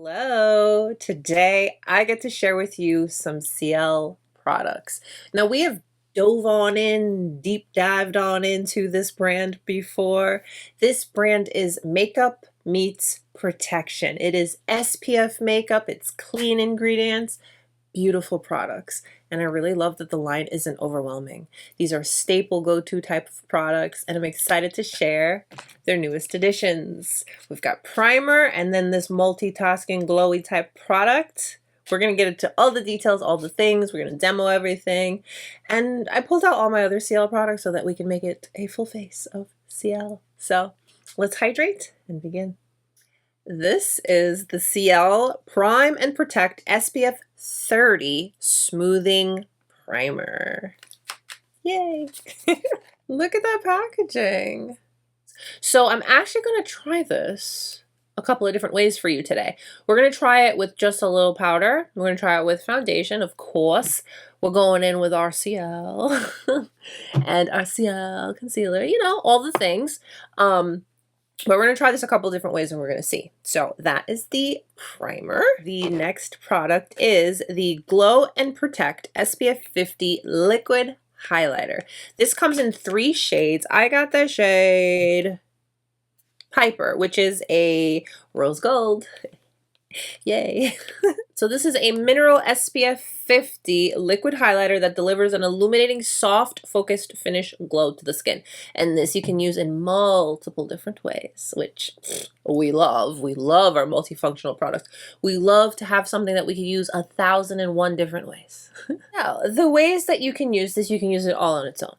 Hello, today I get to share with you some Ciele products. Now we have deep dived on into this brand before. This brand is makeup meets protection. It is SPF makeup, it's clean ingredients, beautiful products. And I really love that the line isn't overwhelming. These are staple go-to type of products, and I'm excited to share their newest additions. We've got primer and then this multitasking glowy type product. We're gonna get into all the details, all the things. We're gonna demo everything. And I pulled out all my other Ciele products so that we can make it a full face of Ciele. So let's hydrate and begin. This is the Ciele Prime and Protect SPF 30 Smoothing Primer. Yay! Look at that packaging. So I'm actually going to try this a couple of different ways for you today. We're going to try it with just a little powder. We're going to try it with foundation, of course. We're going in with our Ciele and our Ciele concealer, you know, all the things. But we're going to try this a couple different ways and we're going to see. So that is the primer. The next product is the Glow and Protect SPF 50 Liquid Highlighter. This comes in 3 shades. I got the shade Piper, which is a rose gold. Yay. So this is a mineral SPF 50 liquid highlighter that delivers an illuminating, soft, focused finish glow to the skin. And this you can use in multiple different ways, which we love. We love our multifunctional products. We love to have something that we can use 1,001 different ways. Now, the ways that you can use this, you can use it all on its own.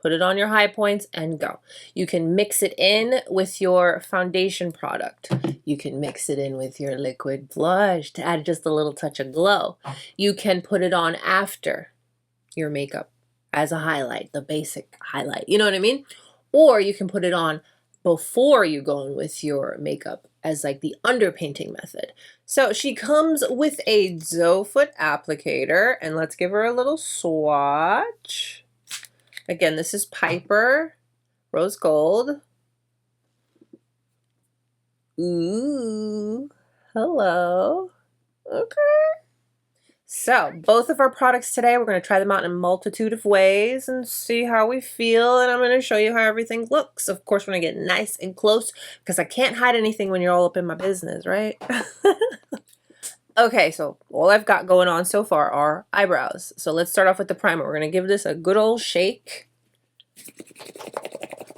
Put it on your high points and go. You can mix it in with your foundation product. You can mix it in with your liquid blush to add just a little touch of glow. You can put it on after your makeup as a highlight, the basic highlight. You know what I mean? Or you can put it on before you go in with your makeup as like the underpainting method. So she comes with a doe foot applicator, and let's give her a little swatch. Again, this is Piper, rose gold. Ooh, hello. Okay. So both of our products today, we're going to try them out in a multitude of ways and see how we feel. And I'm going to show you how everything looks. Of course, we're going to get nice and close because I can't hide anything when you're all up in my business, right? Okay, so all I've got going on so far are eyebrows. So let's start off with the primer. We're going to give this a good old shake.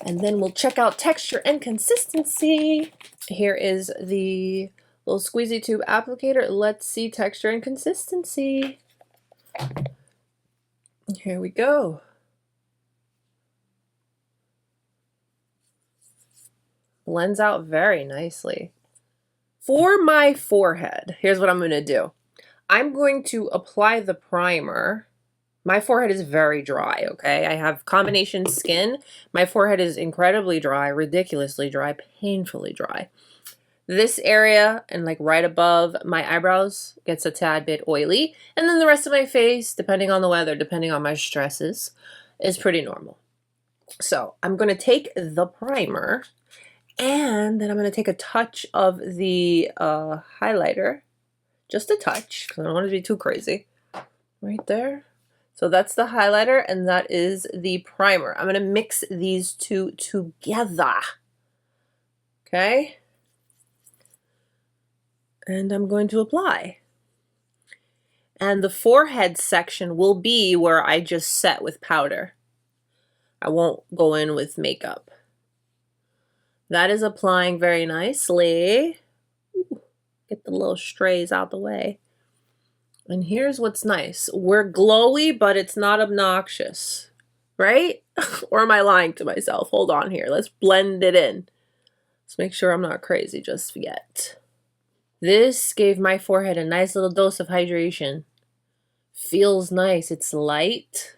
And then we'll check out texture and consistency. Here is the little squeezy tube applicator. Let's see texture and consistency. Here we go. Blends out very nicely. For my forehead, here's what I'm going to do. I'm going to apply the primer. My forehead is very dry, okay? I have combination skin. My forehead is incredibly dry, ridiculously dry, painfully dry. This area and like right above my eyebrows gets a tad bit oily. And then the rest of my face, depending on the weather, depending on my stresses, is pretty normal. So I'm going to take the primer and then I'm going to take a touch of the highlighter. Just a touch, because I don't want it to be too crazy. Right there. So that's the highlighter and that is the primer. I'm going to mix these two together. Okay? And I'm going to apply. And the forehead section will be where I just set with powder. I won't go in with makeup. That is applying very nicely. Ooh, get the little strays out the way. And here's what's nice. We're glowy, but it's not obnoxious, right? Or am I lying to myself? Hold on here. Let's blend it in. Let's make sure I'm not crazy just yet. This gave my forehead a nice little dose of hydration. Feels nice. It's light,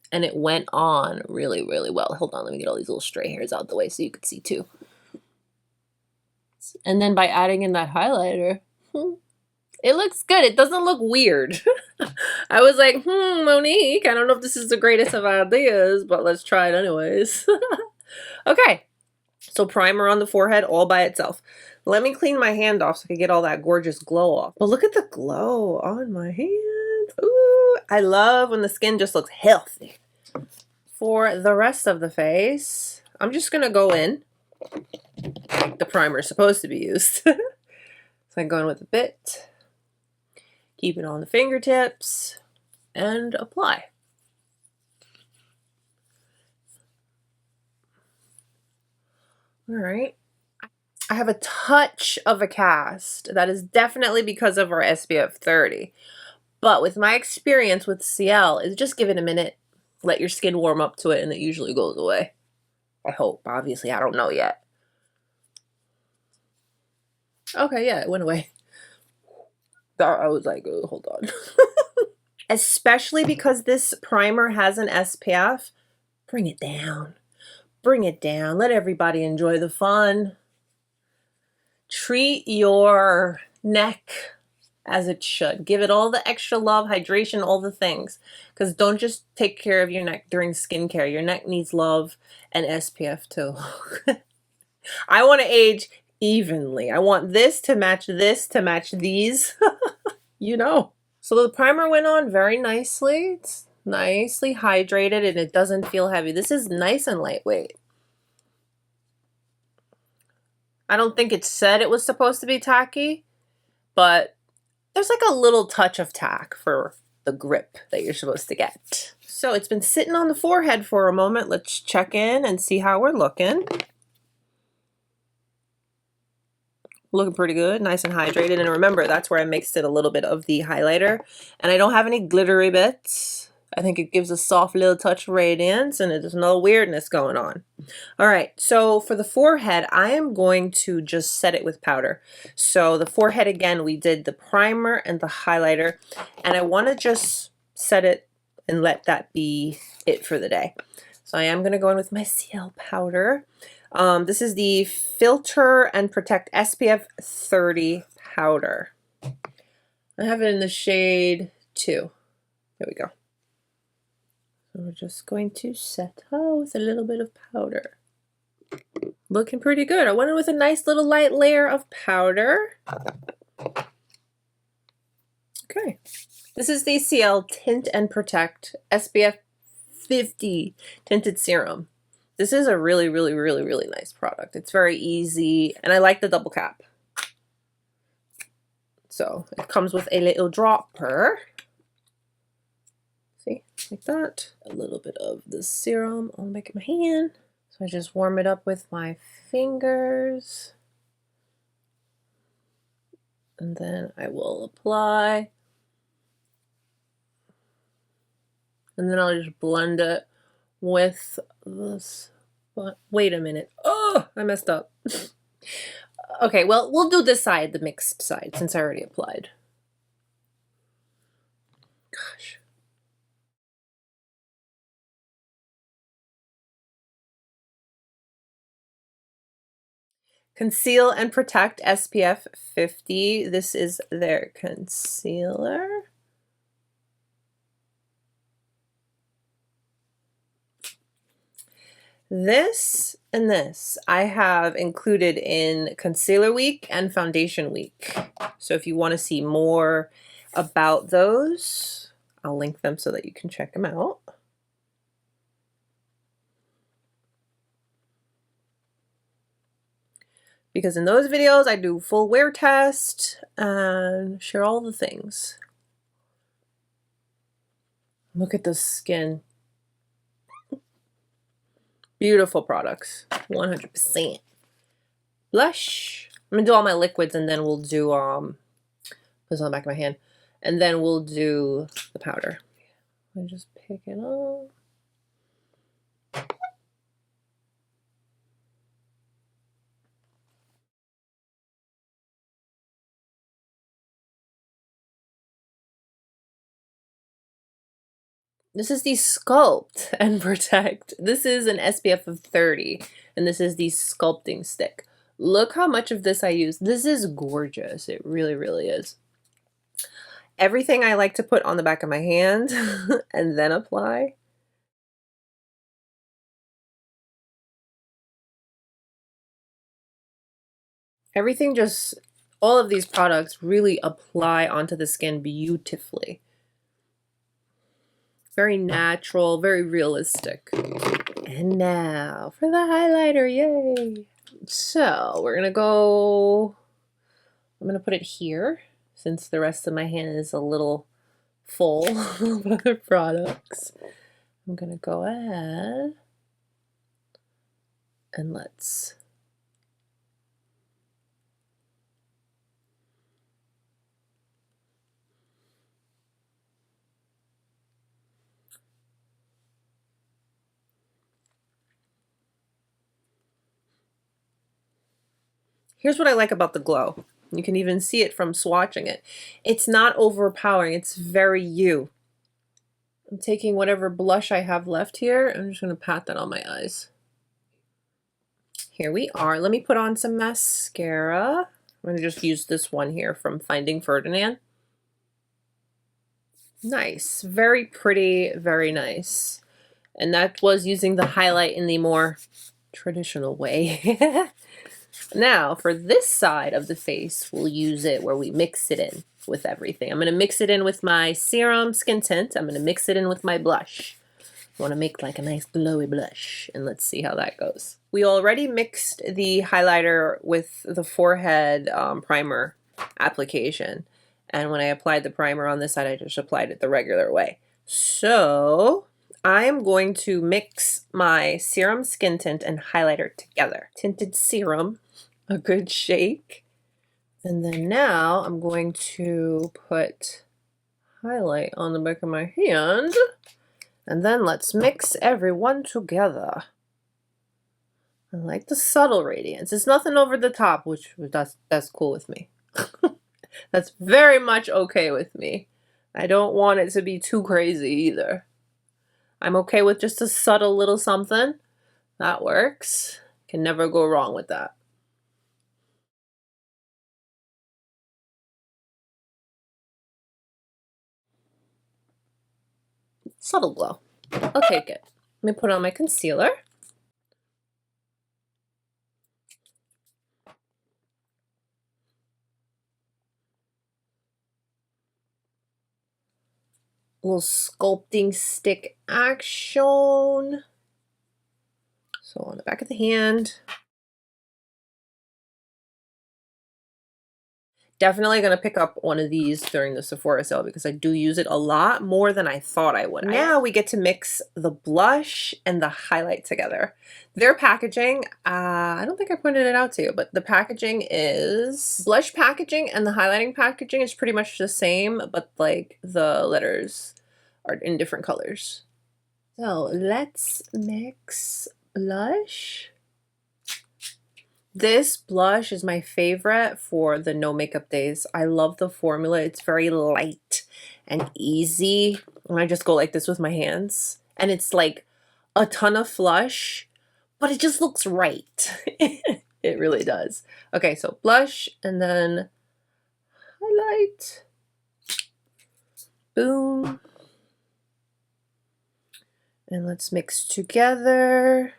and it went on really, really well. Hold on. Let me get all these little stray hairs out the way so you can see too. And then by adding in that highlighter, it looks good. It doesn't look weird. I was like, Monique, I don't know if this is the greatest of ideas, but let's try it anyways. Okay, So primer on the forehead all by itself. Let me clean my hand off so I can get all that gorgeous glow off. But look at the glow on my hands. Ooh, I love when the skin just looks healthy. For the rest of the face, I'm just gonna go in like the primer is supposed to be used. So I'm going with a bit, keep it on the fingertips, and apply. All right. I have a touch of a cast. That is definitely because of our SPF 30. But with my experience with Ciele, is just give it a minute, let your skin warm up to it, and it usually goes away. I hope. Obviously, I don't know yet. Okay, yeah, it went away. I was like, oh, hold on. Especially because this primer has an SPF, bring it down. Bring it down. Let everybody enjoy the fun. Treat your neck as it should. Give it all the extra love, hydration, all the things. Because don't just take care of your neck during skincare. Your neck needs love and SPF too. I want to age evenly. I want this to match these. You know. So the primer went on very nicely. It's nicely hydrated and it doesn't feel heavy. This is nice and lightweight. I don't think it said it was supposed to be tacky, but there's like a little touch of tack for the grip that you're supposed to get. So it's been sitting on the forehead for a moment. Let's check in and see how we're looking. Looking pretty good, nice and hydrated. And remember, that's where I mixed it a little bit of the highlighter. And I don't have any glittery bits. I think it gives a soft little touch of radiance and there's no weirdness going on. All right, so for the forehead, I am going to just set it with powder. So the forehead, again, we did the primer and the highlighter, and I want to just set it and let that be it for the day. So I am going to go in with my Ciele powder. This is the Filter and Protect SPF 30 powder. I have it in the shade 2. There we go. So we're just going to set with a little bit of powder. Looking pretty good. I went in with a nice little light layer of powder. Okay. This is the Ciele Tint and Protect SPF 50 Tinted Serum. This is a really, really, really, really nice product. It's very easy, and I like the double cap. So it comes with a little dropper. See, like that. A little bit of the serum on the back of my hand. So I just warm it up with my fingers. And then I will apply. And then I'll just blend it with this. But wait a minute. Oh, I messed up. Okay, well, we'll do this side, the mixed side, since I already applied. Gosh. Conceal and Protect SPF 50. This is their concealer. This and this I have included in Concealer Week and Foundation Week. So if you want to see more about those, I'll link them so that you can check them out. Because in those videos, I do full wear test and share all the things. Look at the skin. Beautiful products, 100%. Blush. I'm gonna do all my liquids and then we'll do, put this on the back of my hand, and then we'll do the powder. I just pick it up. This is the Sculpt and Protect. This is an SPF of 30, and this is the sculpting stick. Look how much of this I use. This is gorgeous. It really, really is. Everything I like to put on the back of my hand and then apply. Everything just, all of these products really apply onto the skin beautifully. Very natural, very realistic. And now for the highlighter, yay! So we're gonna go, I'm gonna put it here since the rest of my hand is a little full of other products. I'm gonna go ahead and let's here's what I like about the glow. You can even see it from swatching it. It's not overpowering, it's very you. I'm taking whatever blush I have left here. I'm just gonna pat that on my eyes. Here we are. Let me put on some mascara. I'm gonna just use this one here from Finding Ferdinand. Nice, very pretty, very nice. And that was using the highlight in the more traditional way. Now, for this side of the face, we'll use it where we mix it in with everything. I'm going to mix it in with my Serum Skin Tint. I'm going to mix it in with my blush. I want to make like a nice glowy blush, and let's see how that goes. We already mixed the highlighter with the forehead primer application. And when I applied the primer on this side, I just applied it the regular way. So I'm going to mix my Serum Skin Tint and highlighter together. Tinted Serum, a good shake. And then now I'm going to put highlight on the back of my hand. And then let's mix everyone together. I like the subtle radiance. It's nothing over the top, which that's cool with me. That's very much okay with me. I don't want it to be too crazy either. I'm okay with just a subtle little something. That works. Can never go wrong with that. Subtle glow. I'll take it. Let me put on my concealer. A little sculpting stick action. So on the back of the hand. Definitely going to pick up one of these during the Sephora sale because I do use it a lot more than I thought I would. Now we get to mix the blush and the highlight together. Their packaging, I don't think I pointed it out to you, but the packaging is blush packaging and the highlighting packaging is pretty much the same, but like the letters are in different colors. So let's mix blush. This blush is my favorite for the no makeup days. I love the formula. It's very light and easy. And I just go like this with my hands. And it's like a ton of flush, but it just looks right. It really does. Okay, so blush and then highlight. Boom. And let's mix together.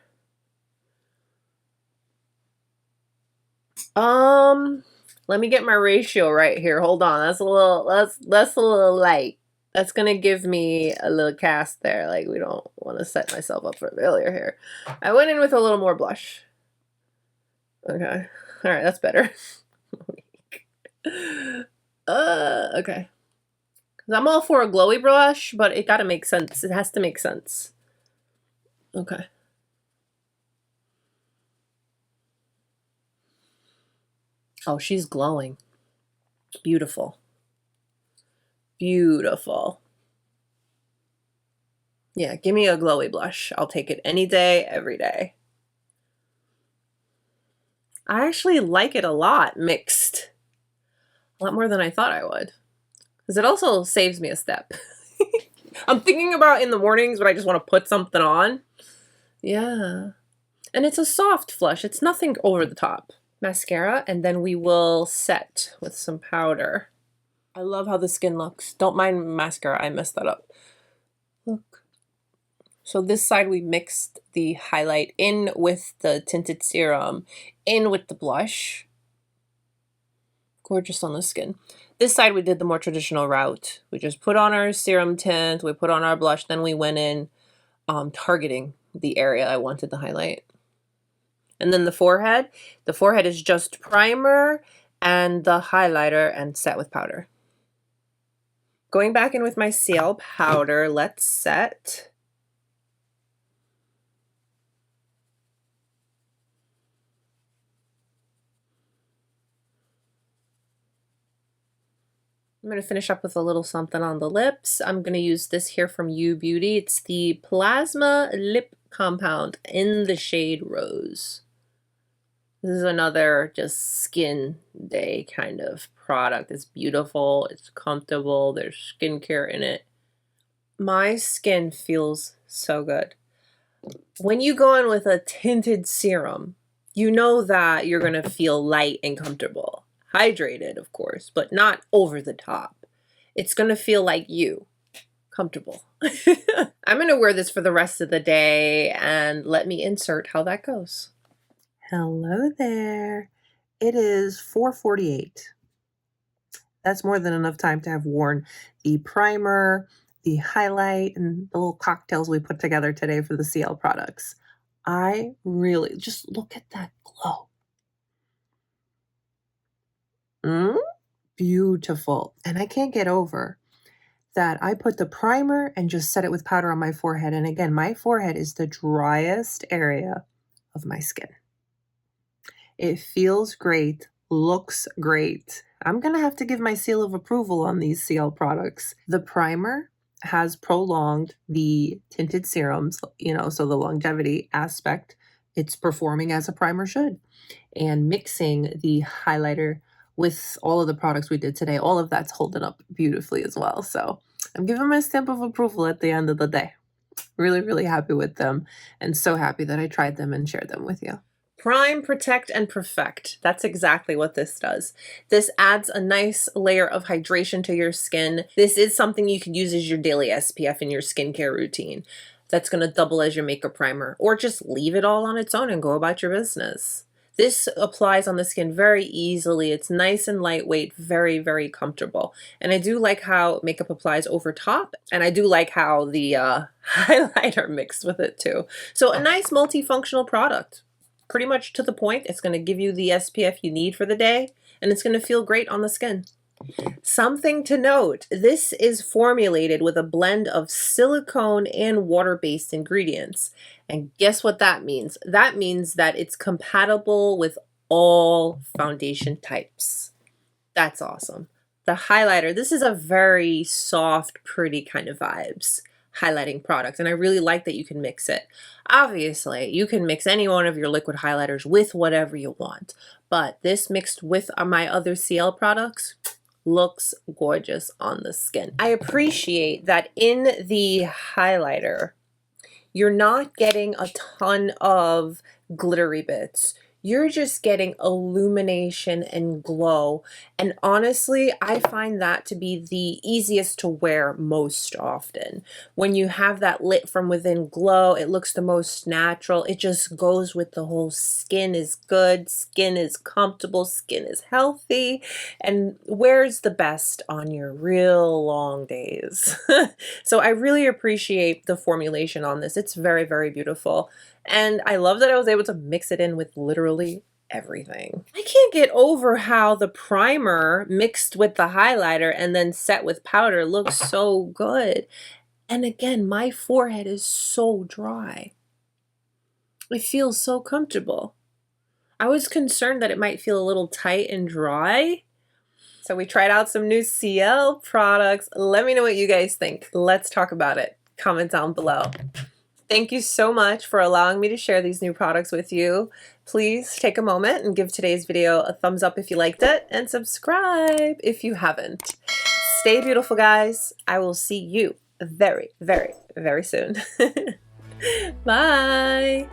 Let me get my ratio right here. Hold on. That's a little light. That's gonna give me a little cast there. Like, we don't want to set myself up for failure here. I went in with a little more blush. Okay. All right, that's better. Okay. Because I'm all for a glowy blush, but it gotta make sense. It has to make sense. Okay. Oh, she's glowing. Beautiful. Beautiful. Yeah, give me a glowy blush. I'll take it any day, every day. I actually like it a lot mixed. A lot more than I thought I would. Because it also saves me a step. I'm thinking about in the mornings when I just want to put something on. Yeah. And it's a soft flush. It's nothing over the top. Mascara, and then we will set with some powder. I love how the skin looks. Don't mind mascara, I messed that up. Look. So this side we mixed the highlight in with the tinted serum, in with the blush. gorgeous on the skin. This side we did the more traditional route. We just put on our serum tint, we put on our blush, then we went in targeting the area I wanted to highlight. And then the forehead is just primer and the highlighter and set with powder. Going back in with my Ciele powder, let's set. I'm going to finish up with a little something on the lips. I'm going to use this here from U Beauty. It's the Plasma Lip Compound in the shade Rose. This is another just skin day kind of product. It's beautiful, it's comfortable, there's skincare in it. My skin feels so good. When you go in with a tinted serum, you know that you're going to feel light and comfortable. Hydrated, of course, but not over the top. It's going to feel like you. Comfortable. I'm going to wear this for the rest of the day, and let me insert how that goes. Hello there. It is 4:48. That's more than enough time to have worn the primer, the highlight, and the little cocktails we put together today for the Ciele products. I really, just look at that glow. Beautiful. And I can't get over that I put the primer and just set it with powder on my forehead. And again, my forehead is the driest area of my skin. It feels great, looks great. I'm going to have to give my seal of approval on these Ciele products. The primer has prolonged the tinted serums, you know, so the longevity aspect, it's performing as a primer should. And mixing the highlighter with all of the products we did today, all of that's holding up beautifully as well. So I'm giving my stamp of approval at the end of the day. Really, really happy with them, and so happy that I tried them and shared them with you. Prime, protect, and perfect. That's exactly what this does. This adds a nice layer of hydration to your skin. This is something you could use as your daily SPF in your skincare routine. That's going to double as your makeup primer, or just leave it all on its own and go about your business. This applies on the skin very easily. It's nice and lightweight, very, very comfortable. And I do like how makeup applies over top, and I do like how the highlighter mixed with it too. So a nice multifunctional product. Pretty much to the point. It's going to give you the SPF you need for the day, and it's going to feel great on the skin. Something to note, this is formulated with a blend of silicone and water-based ingredients. And guess what that means? That means that it's compatible with all foundation types. That's awesome. The highlighter, this is a very soft, pretty kind of vibes highlighting product, and I really like that you can mix it. Obviously, you can mix any one of your liquid highlighters with whatever you want, but this mixed with my other Ciele products looks gorgeous on the skin. I appreciate that in the highlighter, you're not getting a ton of glittery bits. You're just getting illumination and glow. And honestly, I find that to be the easiest to wear most often. When you have that lit from within glow, it looks the most natural. It just goes with the whole skin is good, skin is comfortable, skin is healthy, and wears the best on your real long days. So I really appreciate the formulation on this. It's very, very beautiful. And I love that I was able to mix it in with literally everything. I can't get over how the primer mixed with the highlighter and then set with powder looks so good. And again, my forehead is so dry. It feels so comfortable. I was concerned that it might feel a little tight and dry. So we tried out some new Ciele products. Let me know what you guys think. Let's talk about it. Comment down below. Thank you so much for allowing me to share these new products with you. Please take a moment and give today's video a thumbs up if you liked it, and subscribe if you haven't. Stay beautiful, guys. I will see you very, very, very soon. Bye.